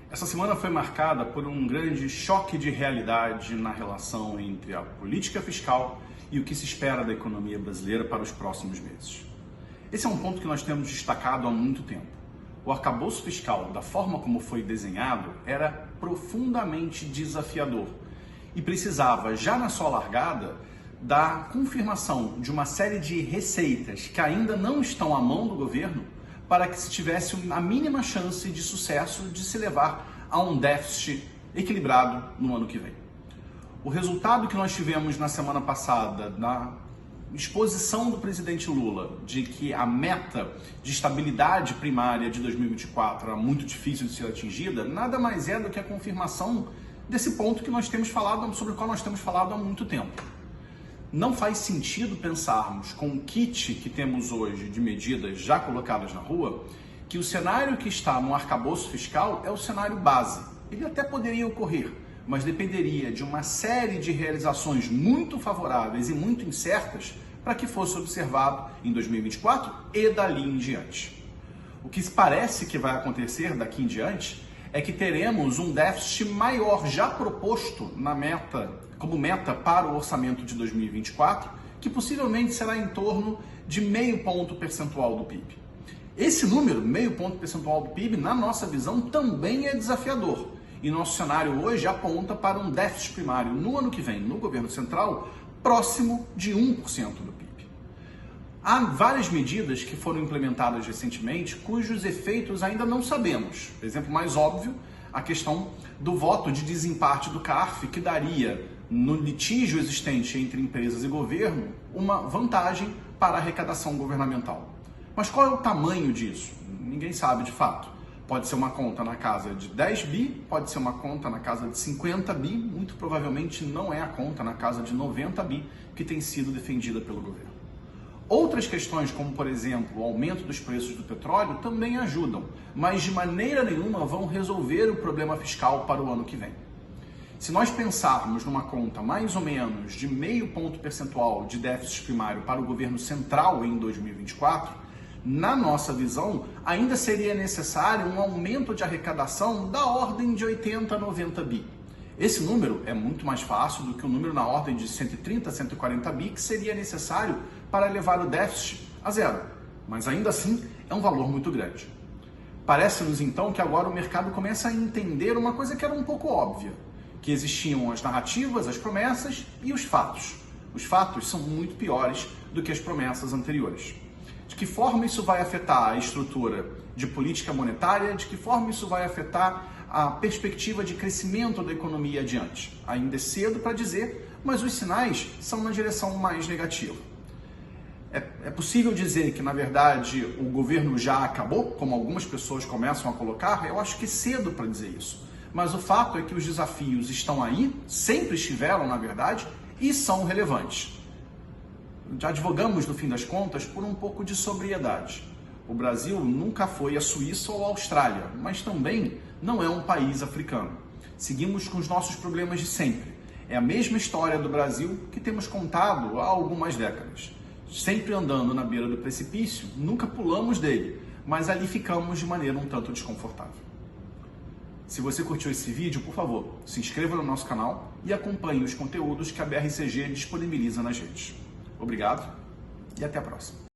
Essa semana foi marcada por um grande choque de realidade na relação entre a política fiscal e o que se espera da economia brasileira para os próximos meses. Esse é um ponto que nós temos destacado há muito tempo. O arcabouço fiscal, da forma como foi desenhado, era profundamente desafiador e precisava, já na sua largada, da confirmação de uma série de receitas que ainda não estão à mão do governo para que se tivesse a mínima chance de sucesso de se levar a um déficit equilibrado no ano que vem. O resultado que nós tivemos na semana passada, na exposição do presidente Lula de que a meta de estabilidade primária de 2024 era muito difícil de ser atingida, nada mais é do que a confirmação desse ponto que nós temos falado, sobre o qual nós temos falado há muito tempo. Não faz sentido pensarmos, com o kit que temos hoje de medidas já colocadas na rua, que o cenário que está no arcabouço fiscal é o cenário base. Ele até poderia ocorrer, mas dependeria de uma série de realizações muito favoráveis e muito incertas para que fosse observado em 2024 e dali em diante. O que parece que vai acontecer daqui em diante é que teremos um déficit maior já proposto na meta, como meta para o orçamento de 2024, que possivelmente será em torno de 0,5 ponto percentual do PIB. Esse número, 0,5 ponto percentual do PIB, na nossa visão, também é desafiador. E nosso cenário hoje aponta para um déficit primário no ano que vem, no governo central, próximo de 1% do PIB. Há várias medidas que foram implementadas recentemente cujos efeitos ainda não sabemos. Exemplo mais óbvio, a questão do voto de desempate do CARF, que daria, no litígio existente entre empresas e governo, uma vantagem para a arrecadação governamental. Mas qual é o tamanho disso? Ninguém sabe de fato. Pode ser uma conta na casa de 10 bi, pode ser uma conta na casa de 50 bi, muito provavelmente não é a conta na casa de 90 bi que tem sido defendida pelo governo. Outras questões, como por exemplo o aumento dos preços do petróleo, também ajudam, mas de maneira nenhuma vão resolver o problema fiscal para o ano que vem. Se nós pensarmos numa conta mais ou menos de 0,5 ponto percentual de déficit primário para o governo central em 2024, na nossa visão, ainda seria necessário um aumento de arrecadação da ordem de 80 a 90 bi. Esse número é muito mais fácil do que o número na ordem de 130 a 140 bi, que seria necessário para levar o déficit a zero. Mas ainda assim, é um valor muito grande. Parece-nos então que agora o mercado começa a entender uma coisa que era um pouco óbvia, que existiam as narrativas, as promessas e os fatos. Os fatos são muito piores do que as promessas anteriores. De que forma isso vai afetar a estrutura de política monetária? De que forma isso vai afetar a perspectiva de crescimento da economia adiante? Ainda é cedo para dizer, mas os sinais são na direção mais negativa. É possível dizer que, na verdade, o governo já acabou, como algumas pessoas começam a colocar? Eu acho que é cedo para dizer isso. Mas o fato é que os desafios estão aí, sempre estiveram, na verdade, e são relevantes. Já advogamos, no fim das contas, por um pouco de sobriedade. O Brasil nunca foi a Suíça ou a Austrália, mas também não é um país africano. Seguimos com os nossos problemas de sempre. É a mesma história do Brasil que temos contado há algumas décadas. Sempre andando na beira do precipício, nunca pulamos dele, mas ali ficamos de maneira um tanto desconfortável. Se você curtiu esse vídeo, por favor, se inscreva no nosso canal e acompanhe os conteúdos que a BRCG disponibiliza nas redes. Obrigado e até a próxima.